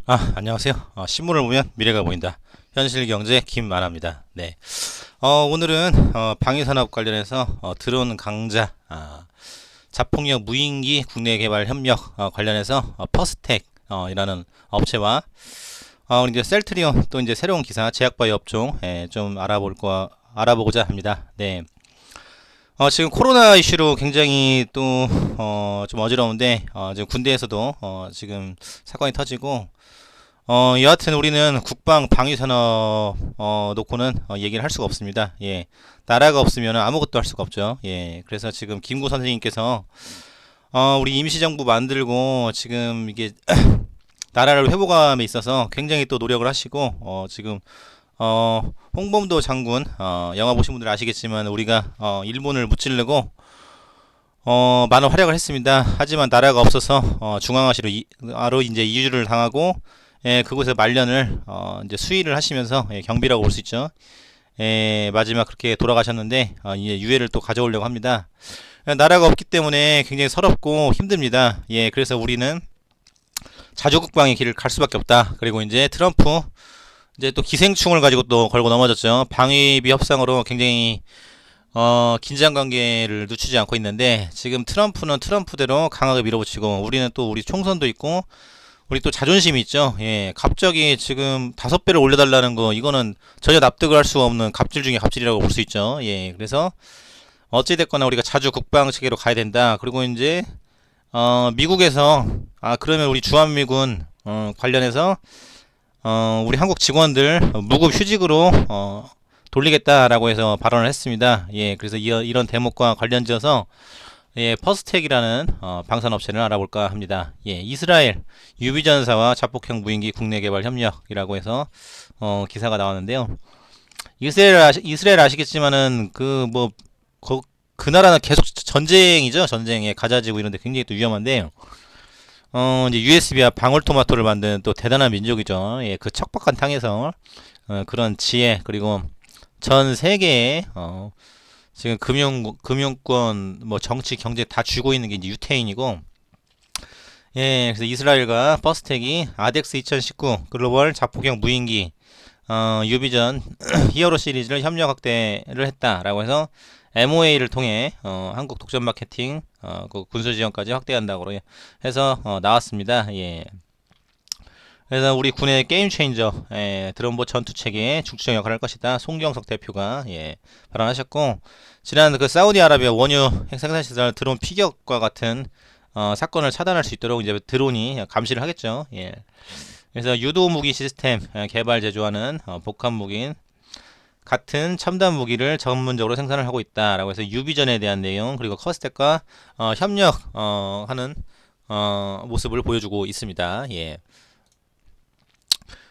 안녕하세요. 신문을 보면 미래가 보인다. 현실경제 김만화입니다. 네. 오늘은 방위산업 관련해서 드론 강자, 자폭력 무인기 국내 개발 협력 관련해서 퍼스텍 이라는 업체와 우리 이제 셀트리온 또 이제 새로운 기사 제약바이오 업종 좀 알아보고자 합니다. 네. 지금 코로나 이슈로 굉장히 또 좀 어지러운데 지금 군대에서도 지금 사건이 터지고 여하튼 우리는 국방 방위 산업 놓고는 얘기를 할 수가 없습니다. 예. 나라가 없으면 아무것도 할 수가 없죠. 예. 그래서 지금 김구 선생님께서 우리 임시정부 만들고 지금 이게 나라를 회복함에 있어서 굉장히 또 노력을 하시고 지금 홍범도 장군 영화 보신 분들 아시겠지만 우리가 일본을 무찌르고 많은 활약을 했습니다. 하지만 나라가 없어서 중앙아시로 이제 이주를 당하고 그곳에 말년을 이제 수의를 하시면서 경비라고 볼 수 있죠. 마지막 그렇게 돌아가셨는데 이제 유해를 또 가져오려고 합니다. 나라가 없기 때문에 굉장히 서럽고 힘듭니다. 그래서 우리는 자주국방의 길을 갈 수밖에 없다. 그리고 이제 트럼프 이제 또 기생충을 가지고 또 걸고 넘어졌죠. 방위비 협상으로 굉장히 긴장 관계를 늦추지 않고 있는데 지금 트럼프는 트럼프대로 강하게 밀어붙이고 우리는 또 우리 총선도 있고 우리 또 자존심이 있죠. 갑자기 지금 5배를 올려달라는 거 이거는 전혀 납득을 할 수 없는 갑질 중에 갑질이라고 볼 수 있죠. 그래서 어찌됐거나 우리가 자주 국방 체계로 가야 된다. 그리고 이제 미국에서 그러면 우리 주한미군 관련해서 우리 한국 직원들 무급 휴직으로 돌리겠다라고 해서 발언을 했습니다. 그래서 이런 대목과 관련지어서 퍼스텍이라는 방산업체를 알아볼까 합니다. 이스라엘 유비전사와 자폭형 무인기 국내 개발 협력이라고 해서 기사가 나왔는데요. 이스라엘 아시겠지만은 그 나라는 계속 전쟁이죠. 전쟁에 가자지구 이런데 굉장히 또 위험한데 이제 USB와 방울토마토를 만든 또 대단한 민족이죠. 그 척박한 땅에서 그런 지혜 그리고 전 세계에 지금 금융권 뭐 정치 경제 다 쥐고 있는 게 이제 유태인이고 그래서 이스라엘과 퍼스텍이 아덱스 2019 글로벌 자폭형 무인기 유비전 히어로 시리즈를 협력 확대를 했다라고 해서 MOA를 통해 한국 독점 마케팅 그 군수 지원까지 확대한다고 해서 나왔습니다. 그래서 우리 군의 게임 체인저 드론보 전투 체계에 중추적 역할을 할 것이다. 송경석 대표가 발언하셨고 지난 그 사우디아라비아 원유 생산시설 드론 피격과 같은 사건을 차단할 수 있도록 이제 드론이 감시를 하겠죠. 그래서 유도 무기 시스템 개발 제조하는 복합 무기인 같은 첨단 무기를 전문적으로 생산을 하고 있다라고 해서 유비전에 대한 내용 그리고 커스텍과 협력하는 모습을 보여주고 있습니다.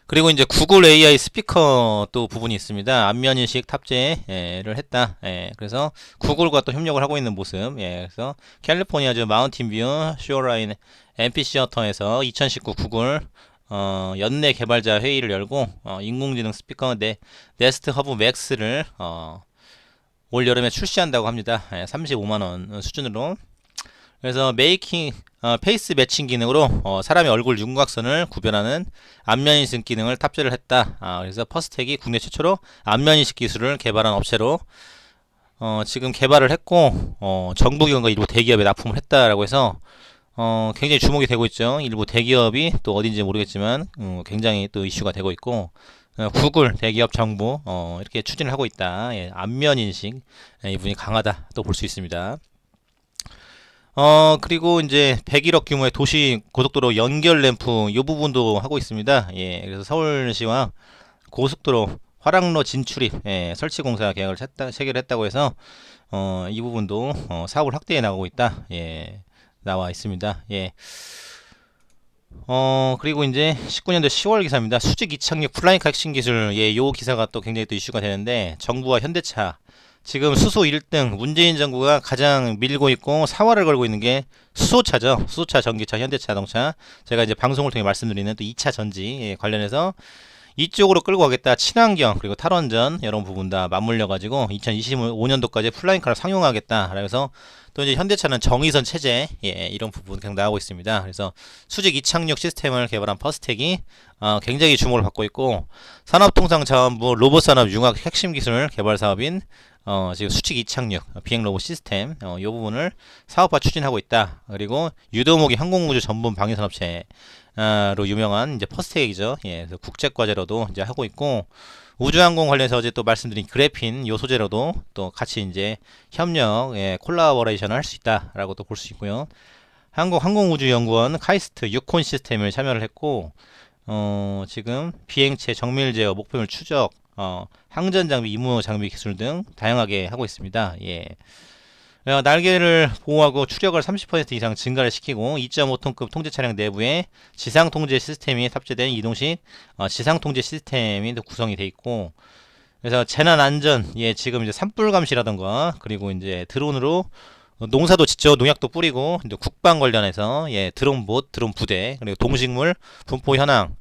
그리고 이제 구글 AI 스피커 또 부분이 있습니다. 안면인식 탑재를 했다. 그래서 구글과 또 협력을 하고 있는 모습. 그래서 캘리포니아주 마운틴뷰 쇼라인 앰피시어터에서 2019 구글 연내 개발자 회의를 열고 인공지능 스피커 네스트 허브 맥스를 올 여름에 출시한다고 합니다. 35만원 수준으로. 그래서 페이스 매칭 기능으로 사람의 얼굴 윤곽선을 구별하는 안면인식 기능을 탑재를 했다. 그래서 퍼스텍이 국내 최초로 안면인식 기술을 개발한 업체로 지금 개발을 했고 정부기관과 일부 대기업에 납품을 했다라고 해서 굉장히 주목이 되고 있죠. 일부 대기업이 또 어딘지 모르겠지만 굉장히 또 이슈가 되고 있고 구글, 대기업, 정부 이렇게 추진을 하고 있다. 안면인식 이 부분이 강하다 또 볼 수 있습니다. 그리고 이제 101억 규모의 도시 고속도로 연결 램프 이 부분도 하고 있습니다. 그래서 서울시와 고속도로 화랑로 진출입 설치 공사 계약을 체결했다고 해서 이 부분도 사업을 확대해 나가고 있다. 나와 있습니다. 그리고 이제 19년도 10월 기사입니다. 수직 이착륙 플라잉카 핵심 기술. 요 기사가 또 굉장히 또 이슈가 되는데 정부와 현대차 지금 수소 1등 문재인 정부가 가장 밀고 있고 사활을 걸고 있는 게 수소차죠. 수소차, 전기차, 현대차 자동차. 제가 이제 방송을 통해 말씀드리는 또 2차 전지 관련해서 이쪽으로 끌고 가겠다. 친환경 그리고 탈원전 이런 부분 다 맞물려 가지고 2025년도까지 플라잉카를 상용하겠다. 그래서 또 이제 현대차는 정의선 체제 이런 부분 계속 나오고 있습니다. 그래서 수직 이착륙 시스템을 개발한 퍼스텍이 굉장히 주목을 받고 있고, 산업통상자원부 로봇산업 융합 핵심 기술 개발 사업인 지금 수직 이착륙 비행 로봇 시스템 이 부분을 사업화 추진하고 있다. 그리고 유도목이 항공우주 전문 방위산업체 로 유명한 이제 퍼스텍이죠. 그래서 국제 과제로도 이제 하고 있고, 우주항공 관련해서 어제 또 말씀드린 그래핀 요 소재로도 또 같이 이제 협력, 콜라보레이션을 할 수 있다라고 또 볼 수 있고요. 항공우주연구원 카이스트 유콘 시스템을 참여를 했고, 지금 비행체 정밀 제어, 목표물 추적, 항전 장비, 임무 장비 기술 등 다양하게 하고 있습니다. 날개를 보호하고 추력을 30% 이상 증가를 시키고 2.5톤급 통제 차량 내부에 지상 통제 시스템이 탑재된 이동식 지상 통제 시스템이 구성이 되어 있고, 그래서 재난 안전, 지금 이제 산불 감시라던가, 그리고 이제 드론으로 농사도 짓죠. 농약도 뿌리고, 이제 국방 관련해서 드론봇, 드론 부대, 그리고 동식물 분포 현황,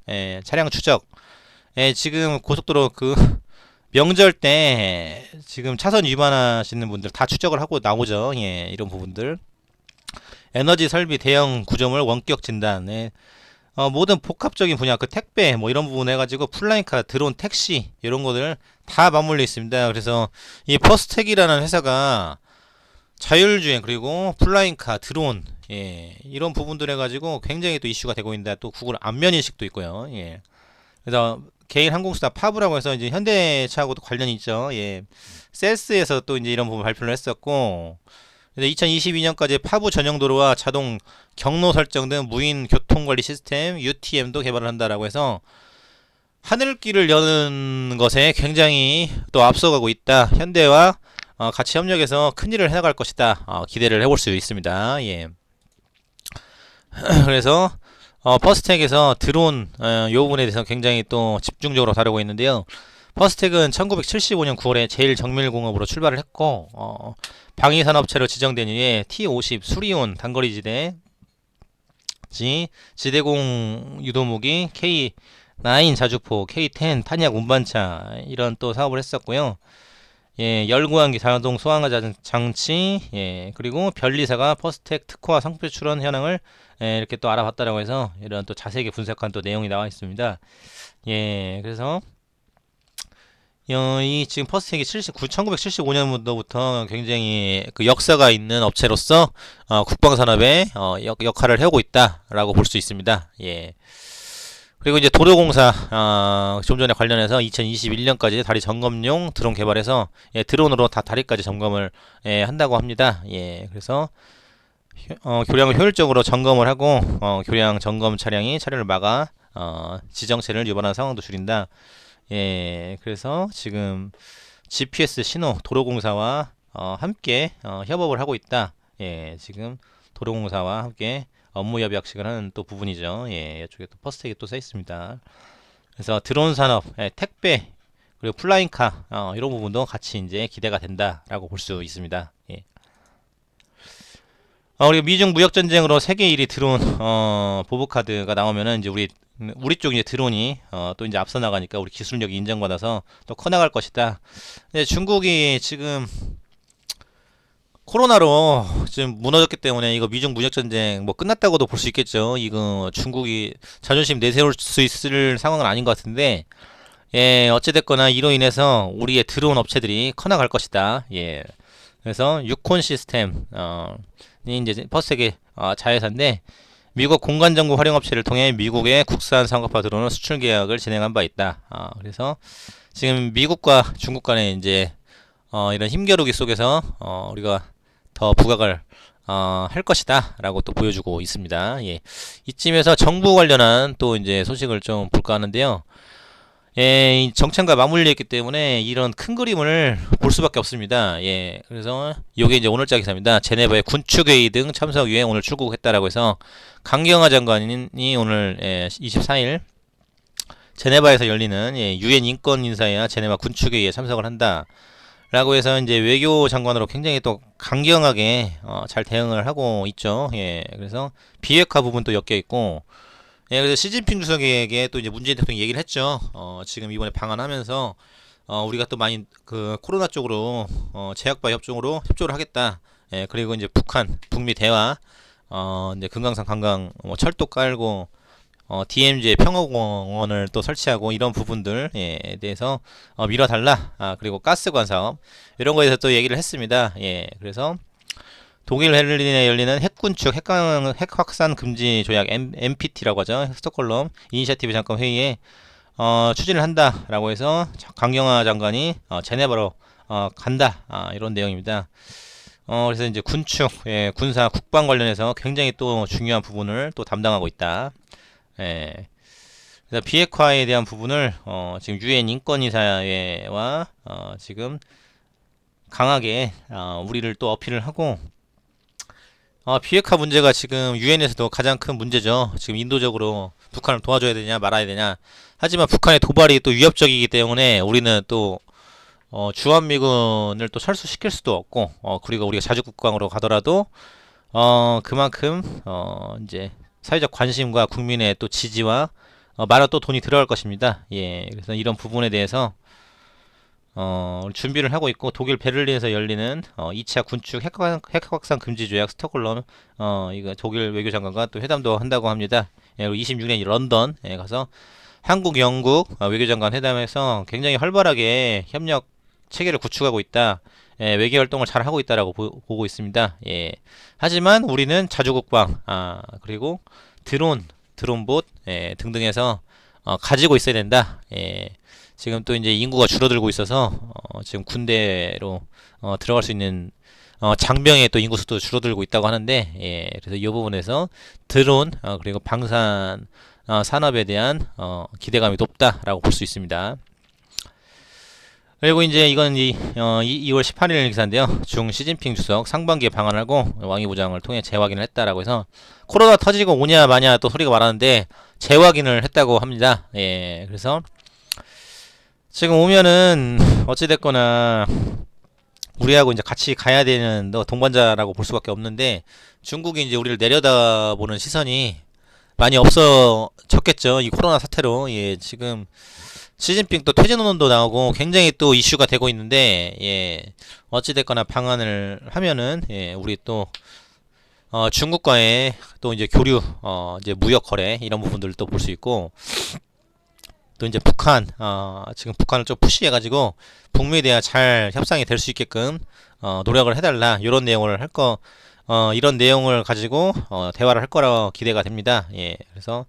차량 추적, 지금 고속도로 명절 때 지금 차선 위반하시는 분들 다 추적을 하고 나오죠. 이런 부분들. 에너지 설비 대형 구조물 원격 진단, 모든 복합적인 분야, 택배 뭐 이런 부분 해가지고 플라잉카, 드론, 택시 이런 것들 다 맞물려 있습니다. 그래서 이 퍼스텍이라는 회사가 자율주행 그리고 플라잉카, 드론 이런 부분들 해가지고 굉장히 또 이슈가 되고 있는데, 또 구글 안면 인식도 있고요. 그래서 개인 항공수다 파브라고 해서 이제 현대차하고도 관련이 있죠. 세스에서 또 이제 이런 부분 발표를 했었고, 2022년까지 파브 전용 도로와 자동 경로 설정 등 무인 교통관리 시스템 UTM도 개발을 한다라고 해서 하늘길을 여는 것에 굉장히 또 앞서가고 있다. 현대와 같이 협력해서 큰 일을 해나갈 것이다. 기대를 해볼 수 있습니다. 그래서 퍼스텍에서 드론 이 부분에 대해서 굉장히 또 집중적으로 다루고 있는데요. 퍼스텍은 1975년 9월에 제일정밀공업으로 출발을 했고, 방위산업체로 지정된 이후에 T-50 수리온 단거리 지대공 유도무기, K9 자주포, K10 탄약 운반차 이런 또 사업을 했었고요. 열구항기 자동 소환가 장치, 그리고 변리사가 퍼스텍 특화 상표 출원 현황을 이렇게 또 알아봤다라고 해서 이런 또 자세하게 분석한 또 내용이 나와 있습니다. 그래서 이 지금 퍼스텍이 1975년도부터 굉장히 역사가 있는 업체로서 국방산업에 역할을 해오고 있다라고 볼 수 있습니다. 그리고 이제 도로공사 좀 전에 관련해서 2021년까지 다리 점검용 드론 개발해서 드론으로 다 다리까지 점검을 한다고 합니다. 그래서 교량을 효율적으로 점검을 하고 교량 점검 차량이 차량을 막아 지정체를 위반하는 상황도 줄인다. 그래서 지금 GPS 신호 도로공사와 함께 협업을 하고 있다. 지금 도로공사와 함께 업무 협약식을 하는 또 부분이죠. 이쪽에 또 퍼스텍이 또 써 있습니다. 그래서 드론 산업, 택배, 그리고 플라잉카 이런 부분도 같이 이제 기대가 된다라고 볼 수 있습니다. 그리고 미중 무역 전쟁으로 세계 1위 드론 보복카드가 나오면은 이제 우리 쪽 이제 드론이 또 이제 앞서 나가니까 우리 기술력이 인정받아서 또 커나갈 것이다. 근데 중국이 지금 코로나로 지금 무너졌기 때문에 이거 미중 무역 전쟁 뭐 끝났다고도 볼 수 있겠죠. 이거 중국이 자존심 내세울 수 있을 상황은 아닌 것 같은데, 어찌됐거나 이로 인해서 우리의 드론 업체들이 커나갈 것이다. 그래서 유콘 시스템 이 이제 퍼스텍의 자회사인데, 미국 공간정보 활용업체를 통해 미국의 국산 상업화 드론을 수출 계약을 진행한 바 있다. 그래서 지금 미국과 중국 간에 이제 이런 힘겨루기 속에서 우리가 더 부각을 할 것이다 라고 또 보여주고 있습니다. 이쯤에서 정부 관련한 또 이제 소식을 좀 볼까 하는데요. 이 정책과 맞물려 있기 때문에 이런 큰 그림을 볼 수밖에 없습니다. 그래서 요게 이제 오늘자 기사입니다. 제네바의 군축회의 등 참석위에 오늘 출국했다라고 해서 강경화 장관이 오늘 24일 제네바에서 열리는 유엔 인권 인사회와 제네바 군축회의에 참석을 한다 라고 해서 이제 외교 장관으로 굉장히 또 강경하게 잘 대응을 하고 있죠. 그래서 비핵화 부분도 엮여 있고, 예, 그래서 시진핑 주석에게 또 이제 문재인 대통령이 얘기를 했죠. 지금 이번에 방한하면서 우리가 또 많이 그 코로나 쪽으로 제약바 협조를 하겠다. 예, 그리고 이제 북한, 북미 대화, 이제 금강산 관광 뭐 철도 깔고 DMZ의 평화공원을 또 설치하고 이런 부분들에 대해서 밀어달라. 그리고 가스관 사업 이런 거에 대해서 또 얘기를 했습니다. 예, 그래서 독일 베를린에 열리는 핵군축 핵확산 금지 조약 NPT라고 하죠. 스톡홀름 이니셔티브 잠깐 회의에 추진을 한다라고 해서 강경화 장관이 제네바로 간다. 이런 내용입니다. 그래서 이제 군축, 예, 군사 국방 관련해서 굉장히 또 중요한 부분을 또 담당하고 있다. 예. 그래서 비핵화에 대한 부분을 지금 유엔 인권이사회와 지금 강하게 우리를 또 어필을 하고 비핵화 문제가 지금 유엔에서도 가장 큰 문제죠. 지금 인도적으로 북한을 도와줘야 되냐 말아야 되냐. 하지만 북한의 도발이 또 위협적이기 때문에 우리는 또 주한미군을 또 철수시킬 수도 없고 그리고 우리가 자주국방으로 가더라도 그만큼 이제 사회적 관심과 국민의 또 지지와 많은 또 돈이 들어갈 것입니다. 예, 그래서 이런 부분에 대해서 준비를 하고 있고 독일 베를린에서 열리는 2차 군축 핵확산 금지 조약 스톡홀름 이거 독일 외교장관과 또 회담도 한다고 합니다. 예, 그리고 26년 런던에 가서 한국, 영국 외교장관 회담에서 굉장히 활발하게 협력 체계를 구축하고 있다. 예, 외교 활동을 잘 하고 있다라고 보고 있습니다. 예. 하지만 우리는 자주국방, 그리고 드론봇 예, 등등해서 가지고 있어야 된다. 예. 지금 또 이제 인구가 줄어들고 있어서 지금 군대로 들어갈 수 있는 장병의 또 인구 수도 줄어들고 있다고 하는데 예, 그래서 이 부분에서 드론 그리고 방산 산업에 대한 기대감이 높다라고 볼 수 있습니다. 그리고 이제 이건 2월 18일 기사인데요. 중 시진핑 주석 상반기에 방한하고 왕위부장을 통해 재확인을 했다라고 해서 코로나 터지고 오냐 마냐 또 소리가 많았는데 재확인을 했다고 합니다. 예, 그래서 지금 오면은 어찌됐거나 우리하고 이제 같이 가야 되는 동반자라고 볼 수밖에 없는데 중국이 이제 우리를 내려다보는 시선이 많이 없어졌겠죠. 이 코로나 사태로. 예, 지금 시진핑 또 퇴진론도 나오고 굉장히 또 이슈가 되고 있는데 예, 어찌됐거나 방한을 하면은 예, 우리 또 중국과의 또 이제 교류 이제 무역 거래 이런 부분들을 또 볼 수 있고 또 이제 북한 지금 북한을 좀 푸시해가지고 북미에 대한 잘 협상이 될 수 있게끔 노력을 해달라 이런 내용을 이런 내용을 가지고 대화를 할 거라 기대가 됩니다. 예, 그래서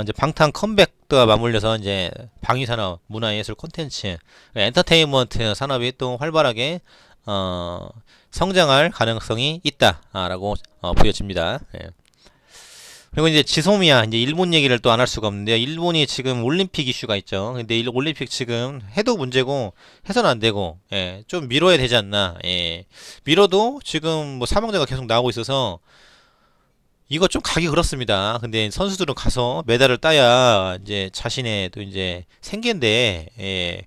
이제 방탄 컴백과 맞물려서 이제 방위산업, 문화예술 콘텐츠, 엔터테인먼트 산업이 또 활발하게 성장할 가능성이 있다라고 보여집니다. 예. 그리고 이제 지소미아 이제 일본 얘기를 또 안 할 수가 없는데요. 일본이 지금 올림픽 이슈가 있죠. 근데 올림픽 지금 해도 문제고 해서는 안 되고 예, 좀 미뤄야 되지 않나. 예. 미뤄도 지금 뭐 사망자가 계속 나오고 있어서 이거 좀 가기 그렇습니다. 근데 선수들은 가서 메달을 따야 이제 자신의 또 이제 생계인데 예,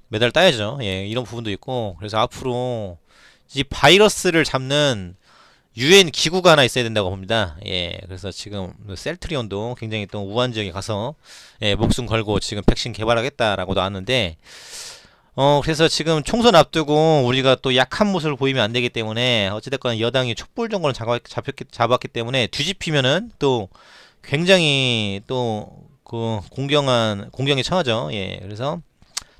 메달 따야죠. 예, 이런 부분도 있고 그래서 앞으로 이 바이러스를 잡는 유엔 기구가 하나 있어야 된다고 봅니다. 예, 그래서 지금 셀트리온도 굉장히 또 우한 지역에 가서 예, 목숨 걸고 지금 백신 개발하겠다라고 나왔는데 그래서 지금 총선 앞두고 우리가 또 약한 모습을 보이면 안 되기 때문에 어찌됐거나 여당이 촛불 정권을 잡았기 때문에 뒤집히면은 또 굉장히 또 그 공경에 처하죠. 예, 그래서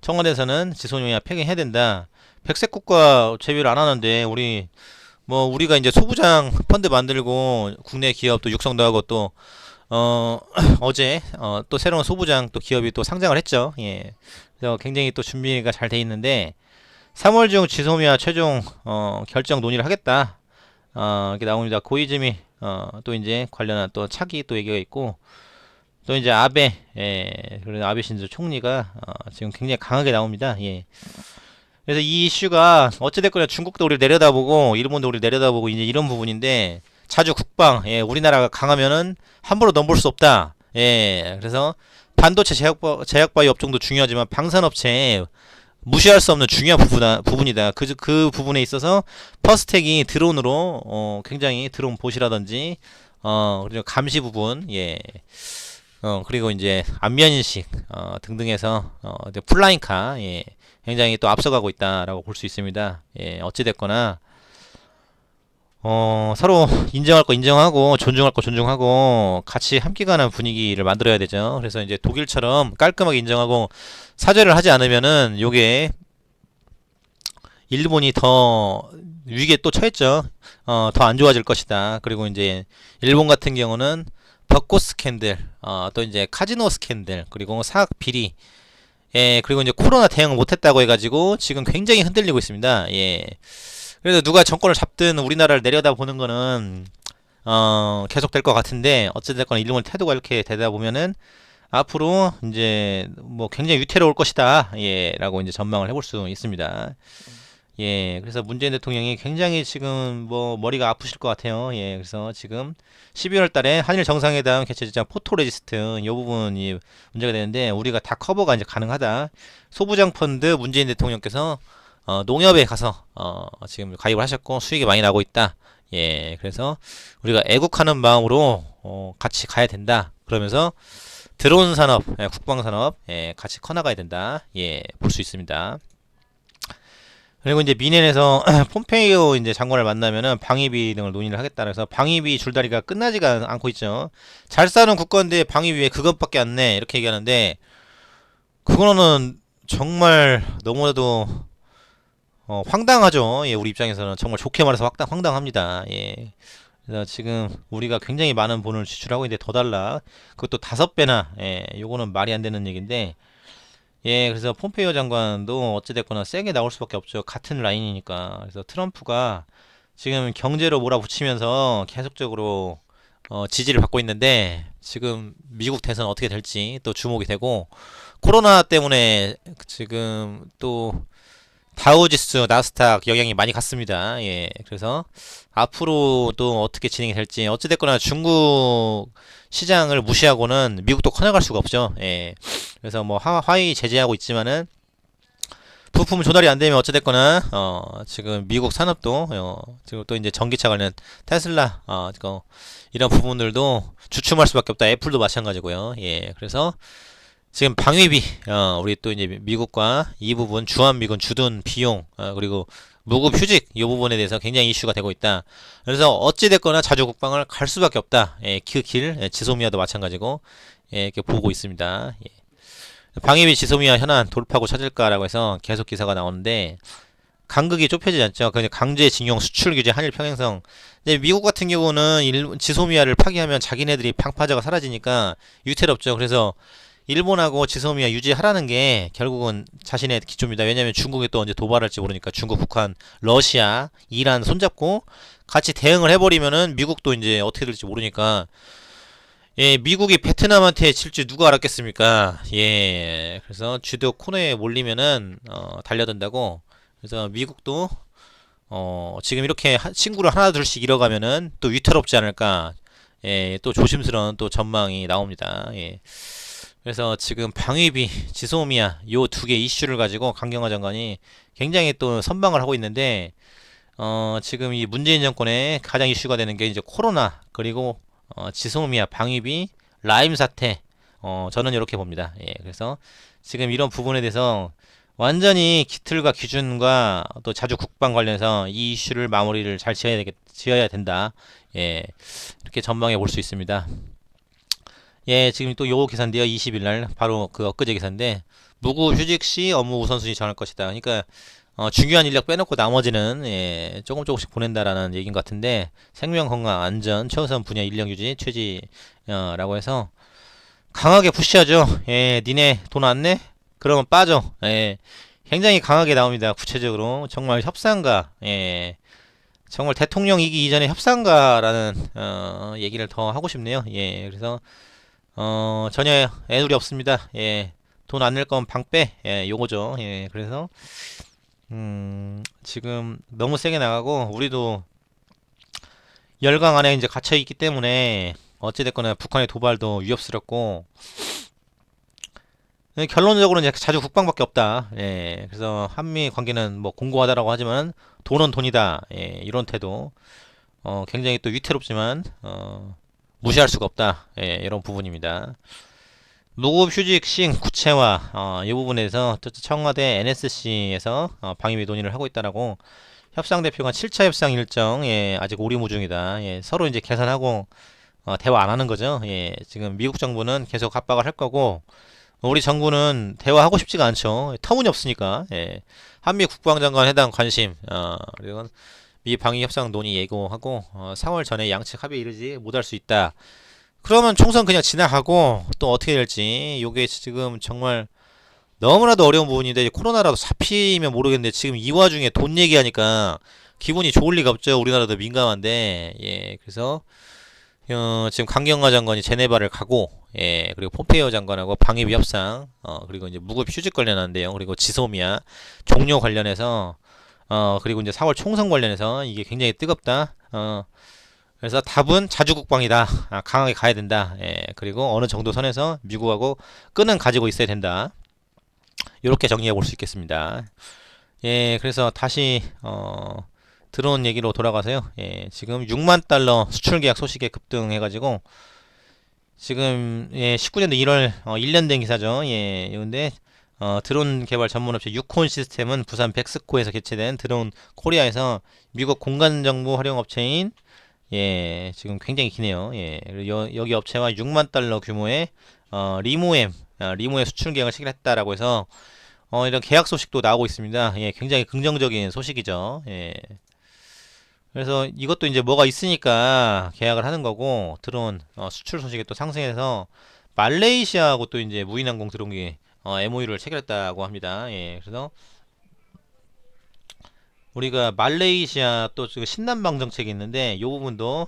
청와대에서는 지소미아 폐기해야 된다. 백색 국가 제외를 안 하는데 우리가 이제 소부장 펀드 만들고 국내 기업 또 육성도 하고 또 어제 또 새로운 소부장 또 기업이 또 상장을 했죠. 예. 그래서 굉장히 또 준비가 잘 돼 있는데 3월 중 지소미아 최종 결정 논의를 하겠다. 이렇게 나옵니다. 고이즈미 또 이제 관련한 또 차기 또 얘기가 있고 또 이제 아베 그리고 아베 신조 총리가 지금 굉장히 강하게 나옵니다. 예. 그래서 이 이슈가 어찌됐거나 중국도 우리를 내려다보고 일본도 우리를 내려다보고 이제 이런 부분인데 자주 국방 예, 우리나라가 강하면은 함부로 넘볼 수 없다. 예, 그래서 반도체 제약바위 업종도 중요하지만 방산업체 무시할 수 없는 중요한 부분이다. 그 부분에 있어서 퍼스텍이 드론으로 굉장히 드론 보시라든지 그리고 감시 부분 예. 그리고 이제 안면인식 등등해서 이제 플라잉카 굉장히 또 앞서가고 있다라고 볼 수 있습니다. 어찌 됐거나 서로 인정할 거 인정하고 존중할 거 존중하고 같이 함께 가는 분위기를 만들어야 되죠. 그래서 이제 독일처럼 깔끔하게 인정하고 사죄를 하지 않으면은 요게 일본이 더 위기에 또 처했죠. 더 안 좋아질 것이다. 그리고 이제 일본 같은 경우는 벚꽃 스캔들, 또 이제 카지노 스캔들, 그리고 사학 비리, 그리고 이제 코로나 대응 못했다고 해가지고 지금 굉장히 흔들리고 있습니다. 그래서 누가 정권을 잡든 우리나라를 내려다보는 거는 계속 될 것 같은데 어찌됐건 일본 태도가 이렇게 되다 보면은 앞으로 이제 뭐 굉장히 위태로울 것이다. 라고 이제 전망을 해볼 수 있습니다. 그래서 문재인 대통령이 굉장히 지금 뭐 머리가 아프실 것 같아요. 그래서 지금 12월 달에 한일 정상회담 개최지장 포토레지스트 이 부분이 문제가 되는데 우리가 다 커버가 이제 가능하다. 소부장 펀드 문재인 대통령께서 농협에 가서 지금 가입을 하셨고 수익이 많이 나고 있다. 그래서 우리가 애국하는 마음으로 같이 가야 된다. 그러면서 드론 산업, 국방 산업 같이 커나가야 된다. 볼 수 있습니다. 그리고 이제 미넨에서 폼페이오 이제 장관을 만나면은 방위비 등을 논의를 하겠다. 그래서 방위비 줄다리가 끝나지가 않고 있죠. 잘 싸는 국가인데 방위비 왜 그것밖에 안 내? 이렇게 얘기하는데 그거는 정말 너무나도 황당하죠. 우리 입장에서는 정말 좋게 말해서 황당합니다. 그래서 지금 우리가 굉장히 많은 돈을 지출하고 있는데 더 달라. 그것도 5배나. 요거는 말이 안 되는 얘기인데. 그래서 폼페이오 장관도 어찌됐거나 세게 나올 수밖에 없죠. 같은 라인이니까. 그래서 트럼프가 지금 경제로 몰아붙이면서 계속적으로 지지를 받고 있는데 지금 미국 대선 어떻게 될지 또 주목이 되고 코로나 때문에 지금 또 다우지수, 나스닥 영향이 많이 갔습니다. 그래서 앞으로 또 어떻게 진행이 될지 어찌됐거나 중국 시장을 무시하고는 미국도 커나갈 수가 없죠. 그래서 뭐 화웨이 제재하고 있지만은 부품 조달이 안 되면 어찌됐거나 지금 미국 산업도 지금 또 이제 전기차 관련 테슬라 이런 부분들도 주춤할 수밖에 없다. 애플도 마찬가지고요. 그래서 지금 방위비, 우리 또 이제 미국과 이 부분 주한미군 주둔 비용, 그리고 무급 휴직 이 부분에 대해서 굉장히 이슈가 되고 있다. 그래서 어찌됐거나 자주 국방을 갈 수밖에 없다. 그 길, 지소미아도 마찬가지고, 이렇게 보고 있습니다. 방위비 지소미아 현안 돌파구 찾을까라고 해서 계속 기사가 나오는데, 간극이 좁혀지지 않죠. 그냥 강제징용 수출 규제 한일 평행성. 근데 미국 같은 경우는 지소미아를 파기하면 자기네들이 방파제가 사라지니까 유태롭죠. 그래서 일본하고 지소미아 유지하라는 게 결국은 자신의 기조입니다. 왜냐하면 중국이 또 언제 도발할지 모르니까 중국, 북한, 러시아, 이란 손잡고 같이 대응을 해버리면은 미국도 이제 어떻게 될지 모르니까 미국이 베트남한테 칠 줄 누가 알았겠습니까? 그래서 주도 코너에 몰리면은 달려든다고. 그래서 미국도 지금 이렇게 친구를 하나 둘씩 잃어가면은 또 위태롭지 않을까? 또 조심스러운 또 전망이 나옵니다. 그래서 지금 방위비, 지소미아 요 두 개 이슈를 가지고 강경화 장관이 굉장히 또 선방을 하고 있는데 지금 이 문재인 정권의 가장 이슈가 되는 게 이제 코로나 그리고 지소미아 방위비 라임 사태 저는 이렇게 봅니다. 그래서 지금 이런 부분에 대해서 완전히 기틀과 기준과 또 자주 국방 관련해서 이 이슈를 마무리를 잘 지어야 된다. 이렇게 전망해 볼 수 있습니다. 지금 또 요 기사인데요. 20일 날 바로 그 엊그제 기사인데 무급 휴직 시 업무 우선순위 정할 것이다. 그러니까 중요한 인력 빼놓고 나머지는 조금 조금씩 보낸다라는 얘기인 것 같은데 생명 건강 안전 최우선 분야 인력 유지 최지라고 해서 강하게 푸시하죠. 니네 돈 안 내? 그러면 빠져. 굉장히 강하게 나옵니다. 구체적으로 정말 협상가. 정말 대통령이기 이전에 협상가라는 얘기를 더 하고 싶네요. 그래서 전혀 애누리 없습니다. 돈 안 낼 건 방 빼. 요거죠. 그래서 지금 너무 세게 나가고 우리도 열강 안에 이제 갇혀 있기 때문에 어찌됐거나 북한의 도발도 위협스럽고 결론적으로는 이제 자주 국방밖에 없다. 그래서 한미 관계는 뭐 공고하다라고 하지만 돈은 돈이다. 이런 태도 굉장히 또 위태롭지만 무시할 수가 없다. 이런 부분입니다. 무급 휴직 시행 구체화 이 부분에서 청와대 NSC에서 방위비 논의를 하고 있다라고 협상 대표가 7차 협상 일정 아직 오리무중이다. 서로 이제 개선하고 대화 안 하는 거죠. 지금 미국 정부는 계속 압박을 할 거고 우리 정부는 대화하고 싶지가 않죠. 터무니없으니까. 한미 국방장관 회담 관심 그리고 미 방위 협상 논의 예고하고 4월 전에 양측 합의에 이르지 못할 수 있다. 그러면 총선 그냥 지나가고 또 어떻게 될지 요게 지금 정말 너무나도 어려운 부분인데 코로나라도 잡히면 모르겠는데 지금 이 와중에 돈 얘기하니까 기분이 좋을 리가 없죠. 우리나라도 민감한데 그래서 지금 강경화 장관이 제네바를 가고 그리고 폼페이오 장관하고 방위비 협상 그리고 이제 무급 휴직 관련한데요. 그리고 지소미아 종료 관련해서 그리고 이제 4월 총선 관련해서 이게 굉장히 뜨겁다. 그래서 답은 자주국방이다. 강하게 가야 된다. 그리고 어느 정도 선에서 미국하고 끈은 가지고 있어야 된다. 이렇게 정리해 볼 수 있겠습니다. 그래서 다시 들어온 얘기로 돌아가서요. 지금 6만 달러 수출 계약 소식에 급등해가지고 지금 19년도 1월 1년 된 기사죠. 근데 드론 개발 전문업체 유콘 시스템은 부산 백스코에서 개최된 드론 코리아에서 미국 공간정보 활용 업체인 지금 굉장히 기네요. 여기 업체와 6만 달러 규모의 리모의 수출 계약을 체결했다라고 해서 이런 계약 소식도 나오고 있습니다. 굉장히 긍정적인 소식이죠. 그래서 이것도 이제 뭐가 있으니까 계약을 하는 거고 드론 수출 소식이 또 상승해서 말레이시아하고 또 이제 무인항공 드론기 MOU를 체결했다고 합니다. 그래서 우리가 말레이시아 또 신남방 정책이 있는데 이 부분도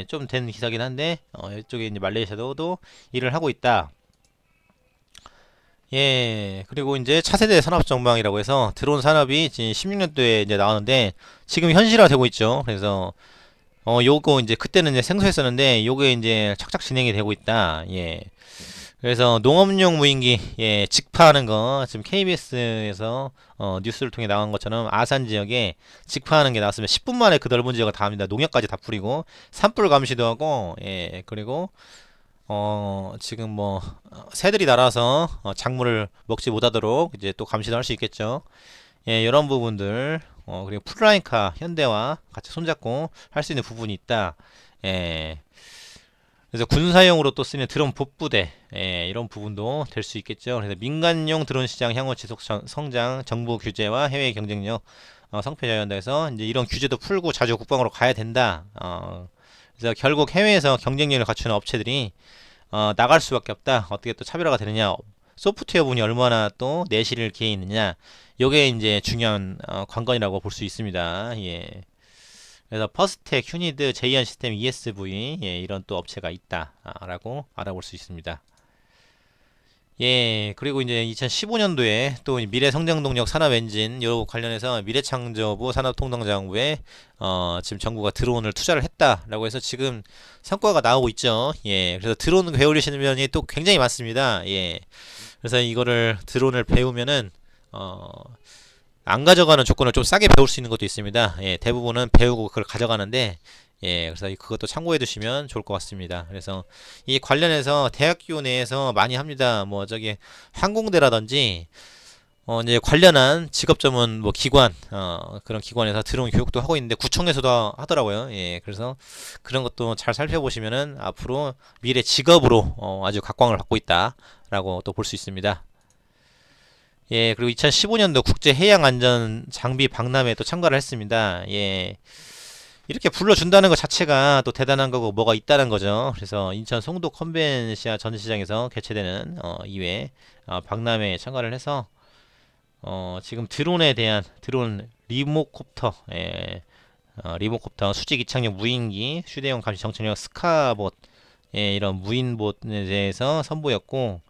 좀 된 기사긴 한데 이쪽에 이제 말레이시아도 일을 하고 있다. 그리고 이제 차세대 산업 전망이라고 해서 드론 산업이 지금 16년도에 이제 나왔는데 지금 현실화되고 있죠. 그래서 요거 이제 그때는 이제 생소했었는데 요게 이제 착착 진행이 되고 있다. 그래서 농업용 무인기 직파하는 거 지금 KBS에서 뉴스를 통해 나온 것처럼 아산 지역에 직파하는 게 나왔으면 10분 만에 그 넓은 지역을 다 합니다. 농약까지 다 뿌리고 산불 감시도 하고 그리고 지금 뭐 새들이 날아서 작물을 먹지 못하도록 이제 또 감시도 할 수 있겠죠. 이런 부분들 그리고 플라잉카 현대와 같이 손잡고 할 수 있는 부분이 있다. 그래서 군사용으로 또 쓰는 드론 복부대 이런 부분도 될 수 있겠죠. 그래서 민간용 드론 시장 향후 지속 성장, 정부 규제와 해외 경쟁력 성패 자유한다해서 이제 이런 규제도 풀고 자주 국방으로 가야 된다. 그래서 결국 해외에서 경쟁력을 갖추는 업체들이 나갈 수밖에 없다. 어떻게 또 차별화가 되느냐? 소프트웨어 분이 얼마나 또 내실을 기해 있느냐? 요게 이제 중요한 관건이라고 볼 수 있습니다. 그래서 퍼스텍, 휴니드, 제이안 시스템, ESV 이런 또 업체가 있다라고 알아볼 수 있습니다. 그리고 이제 2015년도에 또 미래성장동력 산업엔진 요 관련해서 미래창조부 산업통상자원부에 지금 정부가 드론을 투자를 했다라고 해서 지금 성과가 나오고 있죠. 그래서 드론 배우려시는 면이 또 굉장히 많습니다. 그래서 이거를 드론을 배우면은 안 가져가는 조건을 좀 싸게 배울 수 있는 것도 있습니다. 대부분은 배우고 그걸 가져가는데 그래서 그것도 참고해 두시면 좋을 것 같습니다. 그래서 이 관련해서 대학교 내에서 많이 합니다. 뭐 저기 항공대라든지 이제 관련한 직업 전문 뭐 기관 그런 기관에서 드론 교육도 하고 있는데 구청에서도 하더라고요. 그래서 그런 것도 잘 살펴보시면은 앞으로 미래 직업으로 아주 각광을 받고 있다라고 또 볼 수 있습니다. 그리고 2015년도 국제해양안전장비 박람회에 또 참가를 했습니다. 이렇게 불러준다는 것 자체가 또 대단한 거고 뭐가 있다는 거죠. 그래서 인천 송도 컨벤시아 전시장에서 개최되는 2회 박람회에 참가를 해서 지금 드론에 대한 드론 리모콥터 리모콥터 수직 이착륙 무인기 휴대용 감시 정찰용 스카봇 이런 무인봇에 대해서 선보였고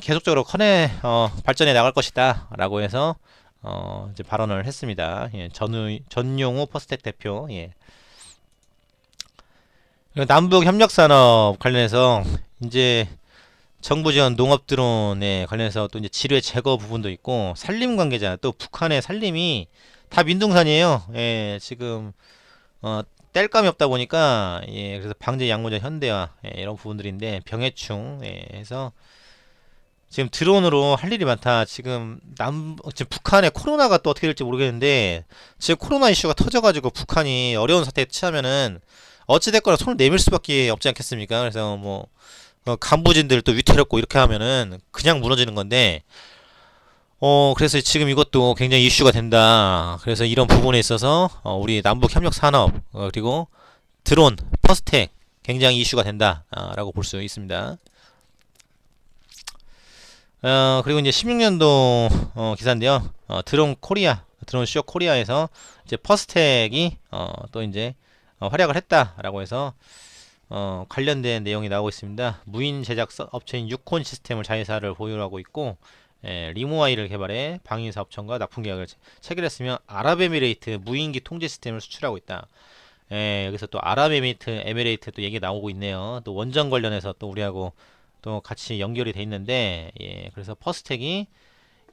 계속적으로 발전해 나갈 것이다 라고 해서 이제 발언을 했습니다. 전용우 퍼스텍 대표. 남북 협력 산업 관련해서 이제 정부 지원 농업 드론에 관련해서 또 이제 지뢰 제거 부분도 있고 산림 관계자 또 북한의 산림이 다 민둥산이에요. 지금 땔감이 없다 보니까 예, 그래서 방제 약물자 현대화 예, 이런 부분들인데 병해충 예, 해서 지금 드론으로 할 일이 많다. 지금 북한에 코로나가 또 어떻게 될지 모르겠는데 지금 코로나 이슈가 터져가지고 북한이 어려운 사태에 처하면은 어찌됐거나 손을 내밀 수밖에 없지 않겠습니까? 그래서 뭐 간부진들 또 위태롭고 이렇게 하면은 그냥 무너지는 건데 그래서 지금 이것도 굉장히 이슈가 된다. 그래서 이런 부분에 있어서 우리 남북 협력 산업 그리고 드론 퍼스텍 굉장히 이슈가 된다라고 볼 수 있습니다. 그리고 이제 16년도 기사인데요. 드론 쇼 코리아에서 이제 퍼스텍이 또 이제 활약을 했다라고 해서 관련된 내용이 나오고 있습니다. 무인 제작 업체인 유콘 시스템을 자회사를 보유하고 있고 리모아이를 개발해 방위사업청과 납품 계약을 체결했으며 아랍에미레이트 무인기 통제 시스템을 수출하고 있다. 여기서 또 아랍에미레이트 또 얘기 나오고 있네요. 또 원전 관련해서 또 우리하고 또 같이 연결이 돼 있는데 그래서 퍼스텍이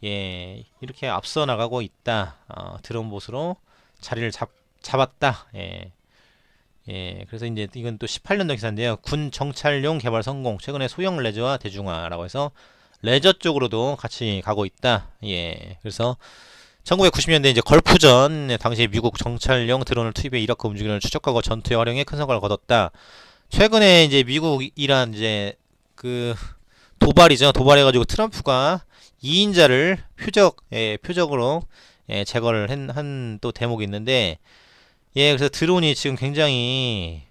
이렇게 앞서 나가고 있다. 드론봇으로 자리를 잡았다. 그래서 이제 이건 또 18년도 기사인데요. 군 정찰용 개발 성공. 최근에 소형 레저와 대중화라고 해서 레저 쪽으로도 같이 가고 있다. 그래서 1990년대 이제 걸프전 당시 미국 정찰용 드론을 투입해 이라크 움직임을 추적하고 전투에 활용해 큰 성과를 거뒀다. 최근에 이제 미국이란 이제 그 도발이죠. 도발해가지고 트럼프가 2인자를 표적으로 제거를 한 또 대목이 있는데 그래서 드론이 지금 굉장히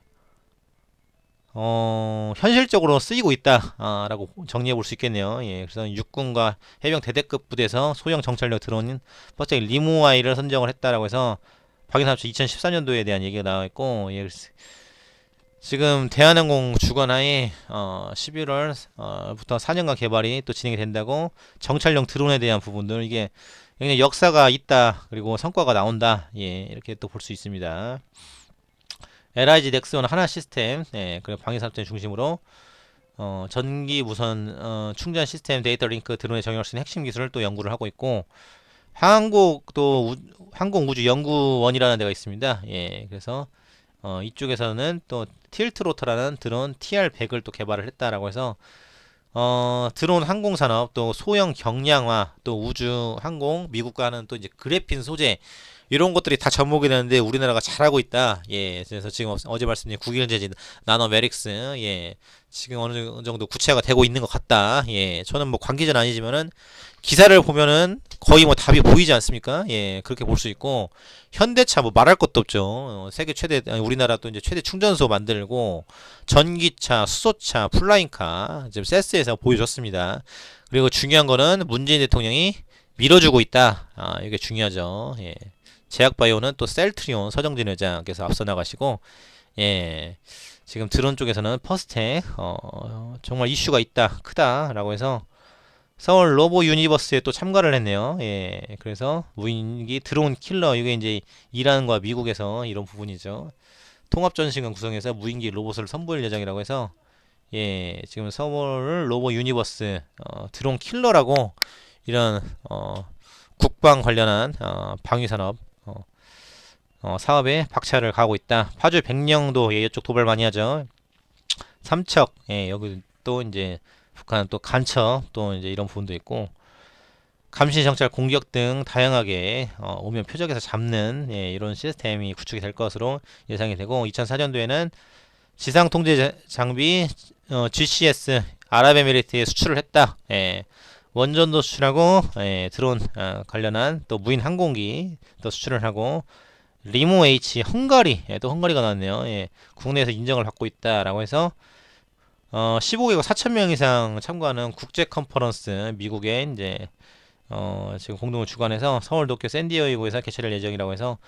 현실적으로 쓰이고 있다라고 정리해 볼 수 있겠네요. 그래서 육군과 해병 대대급 부대에서 소형 정찰력 드론인 퍼스텍 리모아이를 선정을 했다라고 해서 박인삼 2014년도에 대한 얘기가 나와 있고 지금 대한항공 주관하에 11월부터 4년간 개발이 또 진행이 된다고 정찰용 드론에 대한 부분들 이게 굉장히 역사가 있다 그리고 성과가 나온다 이렇게 또 볼 수 있습니다. LIG 넥스원 하나 시스템 그리고 방위사업체 중심으로 전기 무선 충전 시스템 데이터 링크 드론에 적용할 수 있는 핵심 기술을 또 연구를 하고 있고 항공우주연구원이라는 데가 있습니다. 그래서 이쪽에서는 또 틸트로터라는 드론 TR100을 또 개발을 했다라고 해서 드론 항공산업 또 소형 경량화 또 우주 항공 미국과 하는 또 이제 그래핀 소재 이런 것들이 다 접목이 되는데 우리나라가 잘하고 있다. 그래서 지금 어제 말씀드린 국일재진 나노메릭스 지금 어느 정도 구체화가 되고 있는 것 같다. 저는 뭐 관계자는 아니지만은 기사를 보면은 거의 뭐 답이 보이지 않습니까? 그렇게 볼 수 있고 현대차 뭐 말할 것도 없죠. 세계 최대 우리나라 또 이제 최대 충전소 만들고 전기차, 수소차, 플라잉카 지금 세스에서 보여줬습니다. 그리고 중요한 거는 문재인 대통령이 밀어주고 있다. 이게 중요하죠. 제약바이오는 또 셀트리온 서정진 회장께서 앞서 나가시고 지금 드론 쪽에서는 퍼스텍 정말 이슈가 있다 크다라고 해서 서울 로보 유니버스에 또 참가를 했네요. 그래서 무인기 드론 킬러 이게 이제 이란과 미국에서 이런 부분이죠. 통합 전시관 구성해서 무인기 로봇을 선보일 예정이라고 해서 지금 서울 로보 유니버스 드론 킬러라고 이런 국방 관련한 방위산업 사업에 박차를 가하고 있다. 파주 백령도 이쪽 도발 많이 하죠. 삼척 여기 또 이제 북한 또 간첩 또 이제 이런 부분도 있고 감시 정찰 공격 등 다양하게 오면 표적에서 잡는 이런 시스템이 구축이 될 것으로 예상이 되고 2004년도에는 지상 통제 장비 GCS 아랍에미리트에 수출을 했다. 원전도 수출하고 드론 관련한 또 무인 항공기 또 수출을 하고 리모 H 헝가리 또 헝가리가 나왔네요. 국내에서 인정을 받고 있다라고 해서 15개국 4,000명 이상 참가하는 국제 컨퍼런스 미국에 이제 지금 공동을 주관해서 서울, 도쿄, 샌디에이고에서 개최할 예정이라고 해서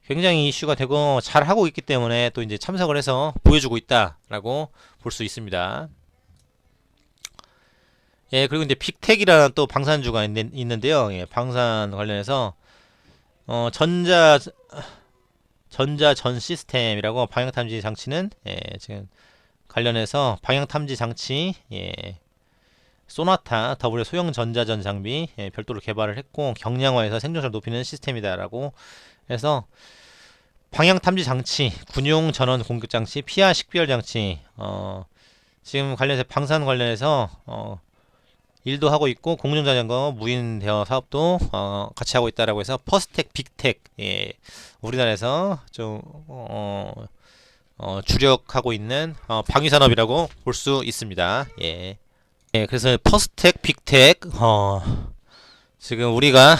굉장히 이슈가 되고 잘 하고 있기 때문에 또 이제 참석을 해서 보여주고 있다라고 볼 수 있습니다. 그리고 이제 빅텍이라는 또 방산주가 있는데요. 방산 관련해서 전자 전 시스템이라고 방향 탐지 장치는 지금 관련해서 방향 탐지 장치 소나타 더블의 소형 전자전 장비 별도로 개발을 했고 경량화해서 생존성을 높이는 시스템이다라고 해서 방향 탐지 장치, 군용 전원 공격 장치, 피하 식별 장치, 지금 관련해서 방산 관련해서 일도 하고 있고 공중자전거 무인 대여 사업도 같이 하고 있다라고 해서 퍼스텍 빅텍, 예, 우리나라에서 좀 주력하고 있는 방위 산업이라고 볼 수 있습니다. 예. 예, 그래서 퍼스텍 빅텍 지금 우리가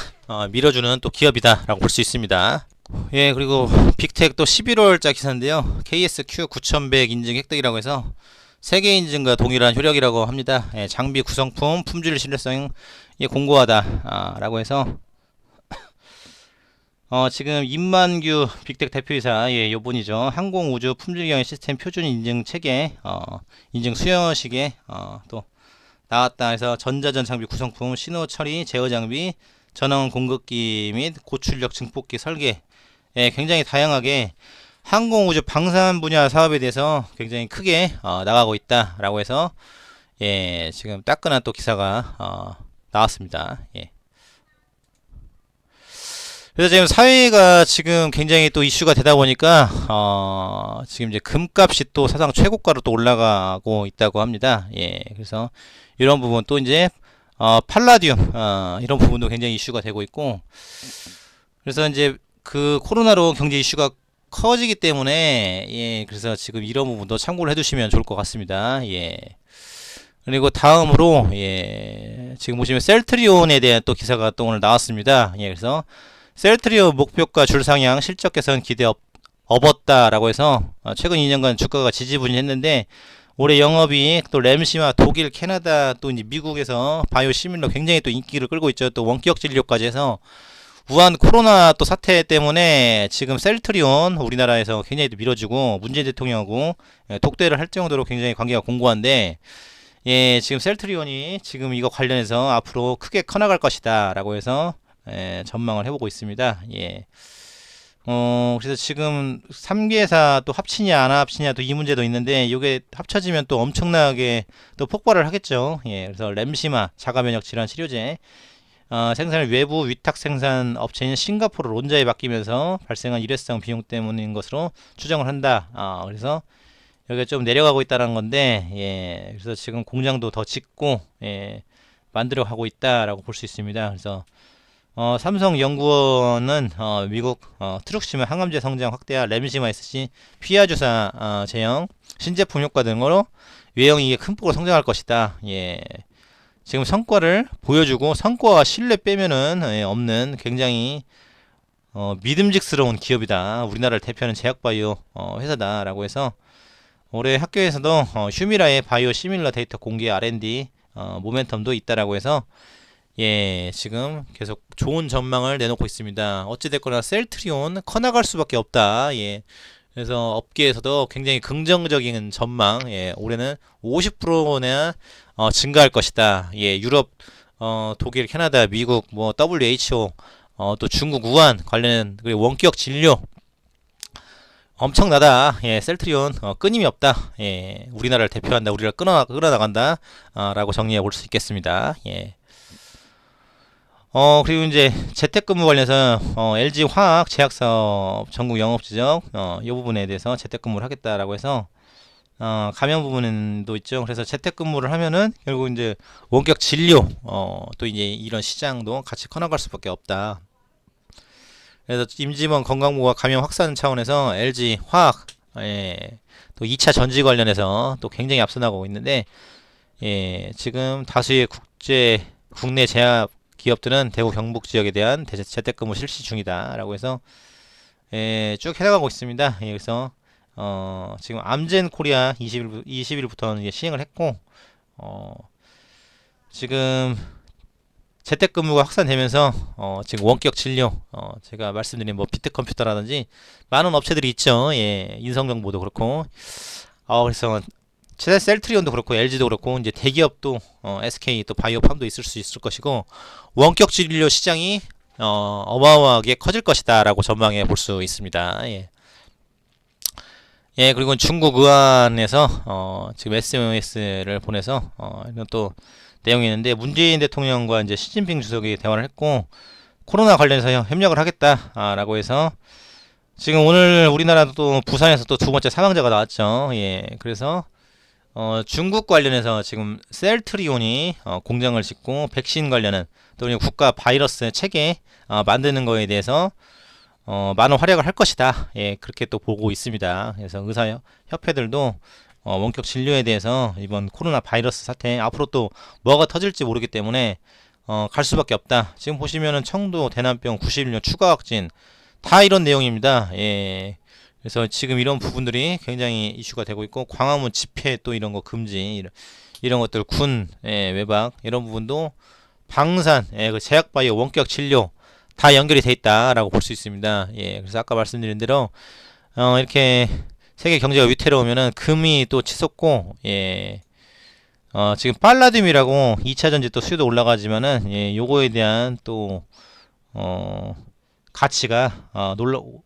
밀어주는 또 기업이다라고 볼 수 있습니다. 예, 그리고 빅텍 또 11월자 기사인데요. KSQ 9100 인증 획득이라고 해서 세계 인증과 동일한 효력이라고 합니다. 예, 장비 구성품 품질 신뢰성이 공고하다 라고 해서 지금 임만규 빅텍 대표이사, 예, 요분이죠. 항공우주 품질경영 시스템 표준 인증 체계 인증 수여식에 또 나왔다 해서 전자전 장비 구성품 신호 처리 제어 장비 전원 공급기 및 고출력 증폭기 설계, 예, 굉장히 다양하게 항공우주 방산 분야 사업에 대해서 굉장히 크게 나가고 있다라고 해서, 예, 지금 따끈한 또 기사가 나왔습니다. 예. 그래서 지금 사회가 지금 굉장히 또 이슈가 되다 보니까 지금 이제 금값이 또 사상 최고가로 또 올라가고 있다고 합니다. 예, 그래서 이런 부분 또 이제 팔라디움 이런 부분도 굉장히 이슈가 되고 있고, 그래서 이제 그 코로나로 경제 이슈가 커지기 때문에, 예, 그래서 지금 이런 부분도 참고를 해두시면 좋을 것 같습니다. 예. 그리고 다음으로, 예, 지금 보시면 셀트리온에 대한 또 기사가 또 오늘 나왔습니다. 예, 그래서 셀트리온 목표가 줄상향 실적 개선 기대 업었다라고 해서 최근 2년간 주가가 지지부진했는데 올해 영업이익 또 램시마 독일 캐나다 또 이제 미국에서 바이오 시밀러 굉장히 또 인기를 끌고 있죠. 또 원격 진료까지 해서 우한 코로나 또 사태 때문에 지금 셀트리온 우리나라에서 굉장히 또 밀어주고 문재인 대통령하고 독대를 할 정도로 굉장히 관계가 공고한데, 예, 지금 셀트리온이 지금 이거 관련해서 앞으로 크게 커나갈 것이다 라고 해서, 예, 전망을 해보고 있습니다. 예. 그래서 지금 3개사 또 합치냐 안 합치냐 또 이 문제도 있는데 이게 합쳐지면 또 엄청나게 또 폭발을 하겠죠. 예, 그래서 램시마 자가면역 질환 치료제 생산을 외부 위탁 생산 업체인 싱가포르 론자에 맡기면서 발생한 일회성 비용 때문인 것으로 추정을 한다. 그래서 여기가 좀 내려가고 있다는 건데, 예, 그래서 지금 공장도 더 짓고, 예, 만들어 가고 있다라고 볼 수 있습니다. 그래서 삼성연구원은 미국 트룩시마 항암제 성장 확대와 램시마 SC 피하 주사 제형 신제품 효과 등으로 외형이 큰 폭으로 성장할 것이다. 예. 지금 성과를 보여주고 성과와 신뢰 빼면은, 예, 없는 굉장히 믿음직스러운 기업이다. 우리나라를 대표하는 제약바이오 회사다라고 해서 올해 학교에서도 휴미라의 바이오 시밀러 데이터 공개 R&D 모멘텀도 있다라고 해서, 예, 지금 계속 좋은 전망을 내놓고 있습니다. 어찌됐거나 셀트리온 커나갈 수밖에 없다. 예. 그래서 업계에서도 굉장히 긍정적인 전망, 예, 올해는 50%나 증가할 것이다. 예, 유럽, 독일, 캐나다, 미국, 뭐 WHO, 또 중국 우한 관련 그리고 원격 진료 엄청나다. 예, 셀트리온 끊임이 없다. 예, 우리나라를 대표한다. 우리를 끌어나간다. 라고 정리해 볼 수 있겠습니다. 예. 그리고 이제 재택근무 관련해서 LG 화학 제약사업 전국 영업 지적 이 부분에 대해서 재택근무를 하겠다라고 해서 감염 부분도 있죠. 그래서 재택근무를 하면은 결국 이제 원격 진료 또 이제 이런 시장도 같이 커나갈 수밖에 없다. 그래서 임직원 건강보호와 감염 확산 차원에서 LG 화학, 예, 또 2차 전지 관련해서 또 굉장히 앞서 나가고 있는데, 예, 지금 다수의 국내 제약 기업들은 대구 경북 지역에 대한 재택근무 실시 중이다라고 해서, 예, 쭉 해나가고 있습니다. 예, 그래서 지금 암젠 코리아 20일부터 이제 시행을 했고, 지금 재택근무가 확산되면서 지금 원격 진료, 제가 말씀드린 뭐 비트컴퓨터라든지 많은 업체들이 있죠. 예, 인성정보도 그렇고, 그래서 셀트리온도 그렇고 LG도 그렇고 이제 대기업도 SK 또 바이오팜도 있을 수 있을 것이고 원격 진료 시장이 어마어마하게 커질 것이다라고 전망해 볼 수 있습니다. 예. 예, 그리고 중국 의안에서 지금 SMS를 보내서 이런 또 내용이 있는데 문재인 대통령과 이제 시진핑 주석이 대화를 했고 코로나 관련해서 협력을 하겠다라고 해서 지금 오늘 우리나라도 또 부산에서 또 두 번째 사망자가 나왔죠. 예, 그래서 중국 관련해서 지금 셀트리온이 공장을 짓고 백신 관련은 또 우리 국가 바이러스 체계 만드는 거에 대해서 많은 활약을 할 것이다. 예, 그렇게 또 보고 있습니다. 그래서 의사 협회들도 원격 진료에 대해서 이번 코로나 바이러스 사태 앞으로 또 뭐가 터질지 모르기 때문에 갈 수밖에 없다. 지금 보시면은 청도 대난병 91년 추가 확진 다 이런 내용입니다. 예. 그래서 지금 이런 부분들이 굉장히 이슈가 되고 있고 광화문 집회 또 이런 거 금지 이런 것들 군 외박 이런 부분도 방산 그 제약바이오 원격 진료 다 연결이 돼 있다라고 볼 수 있습니다. 예, 그래서 아까 말씀드린 대로 이렇게 세계 경제가 위태로우면은 금이 또 치솟고 예. 지금 팔라듐이라고 2차 전지 또 수요도 올라가지만은 예, 요거에 대한 또 가치가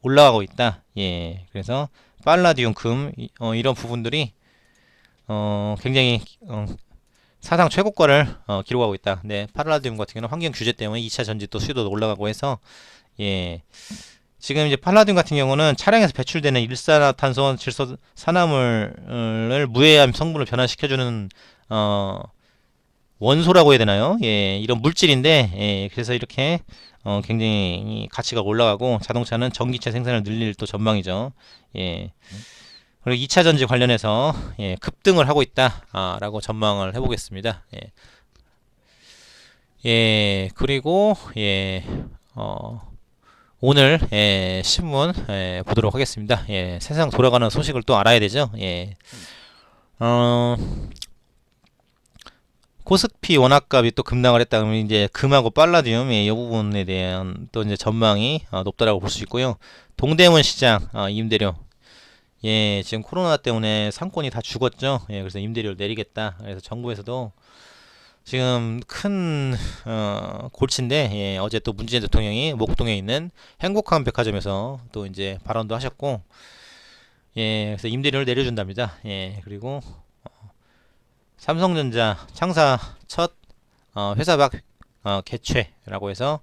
올라가고 있다. 예, 그래서 팔라듐, 금 이런 부분들이 굉장히 사상 최고가를 기록하고 있다. 네, 팔라듐 같은 경우는 환경 규제 때문에 2차 전지 또 수요도 올라가고 해서 예, 지금 이제 팔라듐 같은 경우는 차량에서 배출되는 일산화탄소 질소 산화물을 무해한 성분을 변화시켜주는 원소라고 해야 되나요? 예, 이런 물질인데 예, 그래서 이렇게 굉장히 가치가 올라가고 자동차는 전기차 생산을 늘릴 또 전망이죠. 예. 그리고 2차 전지 관련해서 예, 급등을 하고 있다라고 전망을 해보겠습니다. 예. 예, 그리고 예, 오늘 예, 신문 보도록 하겠습니다. 예, 세상 돌아가는 소식을 또 알아야 되죠. 예. 코스피 원화값이 또 급락을 했다 그러면 이제 금하고 팔라듐 이 부분에 대한 또 이제 전망이 높다라고 볼 수 있고요. 동대문 시장 임대료 예 지금 코로나 때문에 상권이 다 죽었죠. 예 그래서 임대료를 내리겠다. 그래서 정부에서도 지금 큰 골치인데 예, 어제 또 문재인 대통령이 목동에 있는 행복한 백화점에서 또 이제 발언도 하셨고 예 그래서 임대료를 내려준답니다. 예 그리고 삼성전자 창사 첫 회사박 개최라고 해서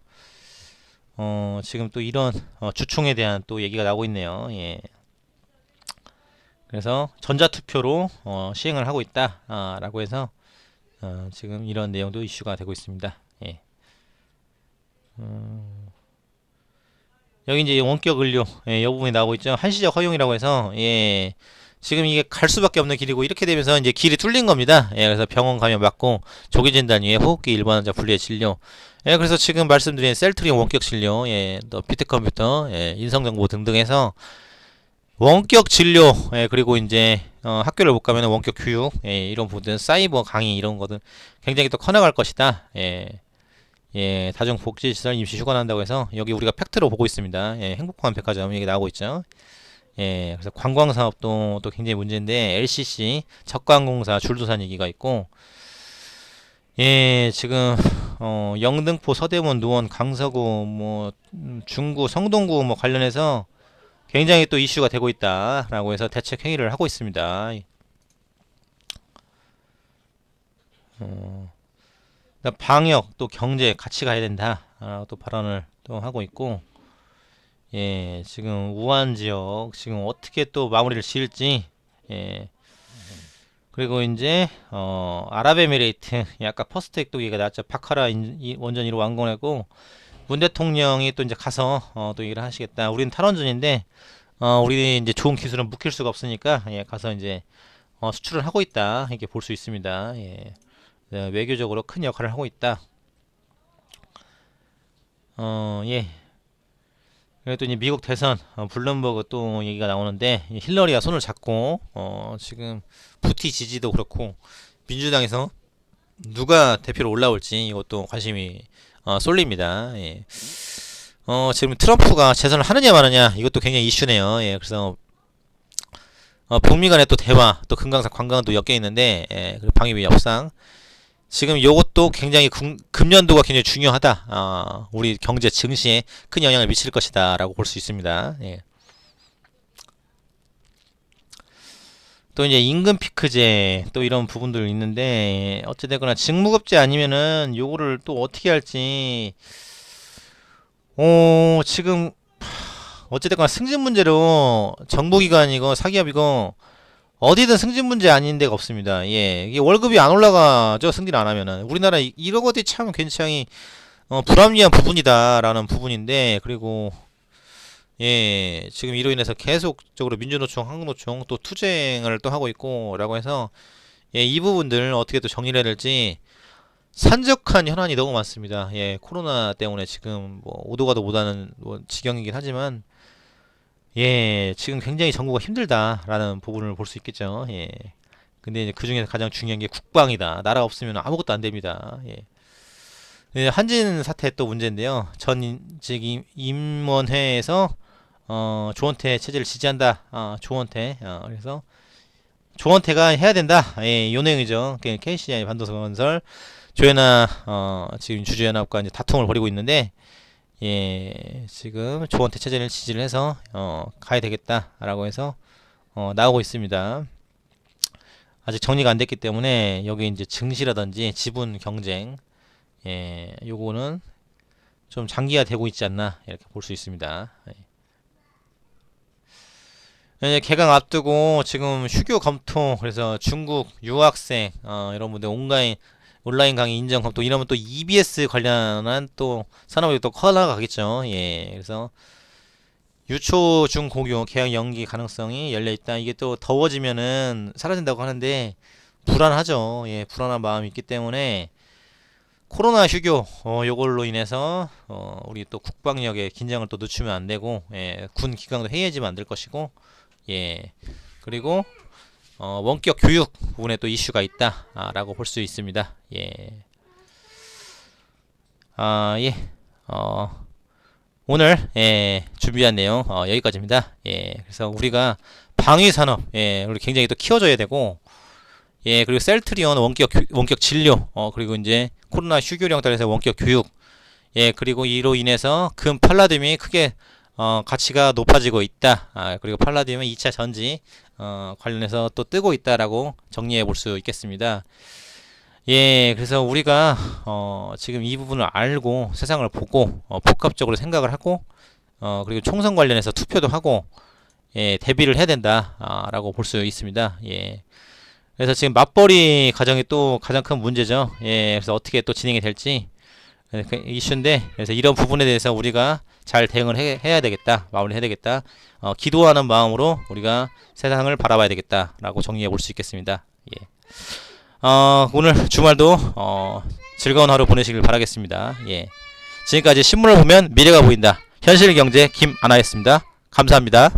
지금 또 이런 주총에 대한 또 얘기가 나오고 있네요. 예. 그래서 전자투표로 시행을 하고 있다라고 해서 지금 이런 내용도 이슈가 되고 있습니다. 예. 여기 이제 원격 의료 이 부분이 나오고 있죠. 한시적 허용이라고 해서 예. 지금 이게 갈 수밖에 없는 길이고 이렇게 되면서 이제 길이 뚫린 겁니다. 예, 그래서 병원 가면 맞고 조기 진단 위에 호흡기 일반 환자 분리의 진료. 예, 그래서 지금 말씀드린 셀트리온 원격 진료, 예, 또 비트컴퓨터, 예, 인성정보 등등 해서 원격 진료, 예, 그리고 이제 학교를 못 가면 원격 교육, 예, 이런 부분, 사이버 강의 이런 거든 굉장히 또 커나갈 것이다. 예, 예, 다중복지시설 임시 휴관한다고 해서 여기 우리가 팩트로 보고 있습니다. 예, 행복한 백화점 여기 나오고 있죠. 예, 그래서 관광 사업도 또 굉장히 문제인데 LCC 적광공사 줄도산 얘기가 있고 예, 지금 영등포, 서대문, 노원, 강서구 뭐 중구, 성동구 뭐 관련해서 굉장히 또 이슈가 되고 있다라고 해서 대책 회의를 하고 있습니다. 방역 또 경제 같이 가야 된다. 또 발언을 또 하고 있고 예, 지금 우한 지역 지금 어떻게 또 마무리를 지을지 예. 그리고 이제 아랍에미레이트 아까 퍼스트액 또 얘기가 나왔죠. 바카라 원전 1호 완공했고 문 대통령이 또 이제 가서 또 얘기를 하시겠다. 우리는 탈원전인데 우리 이제 좋은 기술은 묵힐 수가 없으니까 예, 가서 이제 수출을 하고 있다. 이렇게 볼 수 있습니다. 예. 외교적으로 큰 역할을 하고 있다. 예. 그리고 또 이제 미국 대선 블룸버그 또 얘기가 나오는데 힐러리가 손을 잡고 지금 부티 지지도 그렇고 민주당에서 누가 대표로 올라올지 이것도 관심이 쏠립니다. 예. 지금 트럼프가 재선을 하느냐 마느냐 이것도 굉장히 이슈네요. 예. 그래서 북미 간의 또 대화 또 금강산 관광도 엮여 있는데 예. 그리고 방위비 협상 지금 요것도 굉장히 금년도가 굉장히 중요하다. 우리 경제 증시에 큰 영향을 미칠 것이다 라고 볼 수 있습니다. 예. 또 이제 임금 피크제 또 이런 부분들 있는데 어찌되거나 직무급제 아니면은 요거를 또 어떻게 할지 지금 어찌됐거나 승진 문제로 정부기관이고 사기업이고 어디든 승진 문제 아닌 데가 없습니다. 예, 이게 월급이 안 올라가죠. 승진 안 하면은. 우리나라 이런 것들이 참 굉장히 불합리한 부분이다라는 부분인데, 그리고 예, 지금 이로 인해서 계속적으로 민주노총, 한국노총 또 투쟁을 또 하고 있고라고 해서 예, 이 부분들 어떻게 또 정리를 해야 될지 산적한 현안이 너무 많습니다. 예, 코로나 때문에 지금 뭐 오도 가도 못하는 뭐 지경이긴 하지만 예, 지금 굉장히 정부가 힘들다라는 부분을 볼 수 있겠죠. 예. 근데 이제 그 중에서 가장 중요한 게 국방이다. 나라 없으면 아무것도 안 됩니다. 예. 예, 한진 사태 또 문제인데요. 전직 임원회에서 조원태 체제를 지지한다. 조원태. 그래서 조원태가 해야 된다. 예, 요 내용이죠. KCI 반도건설 조연아 지금 주주연합과 이제 다툼을 벌이고 있는데 예, 지금 조원태 체제를 지지를 해서 가야 되겠다라고 해서 나오고 있습니다. 아직 정리가 안 됐기 때문에 여기 이제 증시라든지 지분 경쟁 예, 요거는 좀 장기화 되고 있지 않나 이렇게 볼 수 있습니다. 예, 개강 앞두고 지금 휴교 검토 그래서 중국 유학생 이런 분들 온라인 강의 인정 검토 이러면 또 EBS 관련한 또 산업이 또 커나가겠죠. 예, 그래서 유초 중 고교 개학 연기 가능성이 열려 있다. 이게 또 더워지면은 사라진다고 하는데 불안하죠. 예, 불안한 마음이 있기 때문에 코로나 휴교 요걸로 인해서 우리 또 국방력의 긴장을 또 늦추면 안 되고 예, 군 기강도 해이해지면 안 될 것이고 예, 그리고 원격 교육 부분에 또 이슈가 있다라고 볼 수 있습니다. 예. 예. 오늘 준비한 내용 여기까지입니다. 예. 그래서 우리가 방위 산업 우리 굉장히 또 키워줘야 되고 예, 그리고 셀트리온 원격 진료 그리고 이제 코로나 휴교령 따라서 원격 교육 예, 그리고 이로 인해서 금 팔라듐이 크게 가치가 높아지고 있다. 그리고 팔라듐은 2차 전지 관련해서 또 뜨고 있다라고 정리해 볼 수 있겠습니다. 예, 그래서 우리가 지금 이 부분을 알고 세상을 보고 복합적으로 생각을 하고 그리고 총선 관련해서 투표도 하고 예, 대비를 해야 된다라고 볼 수 있습니다. 예. 그래서 지금 맞벌이 가정이 또 가장 큰 문제죠. 예, 그래서 어떻게 또 진행이 될지 이슈인데 그래서 이런 부분에 대해서 우리가 잘 대응을 해야 되겠다, 마무리해야 되겠다. 기도하는 마음으로 우리가 세상을 바라봐야 되겠다라고 정리해 볼 수 있겠습니다. 예. 오늘 주말도 즐거운 하루 보내시길 바라겠습니다. 예. 지금까지 신문을 보면 미래가 보인다. 현실경제 김아나였습니다. 감사합니다.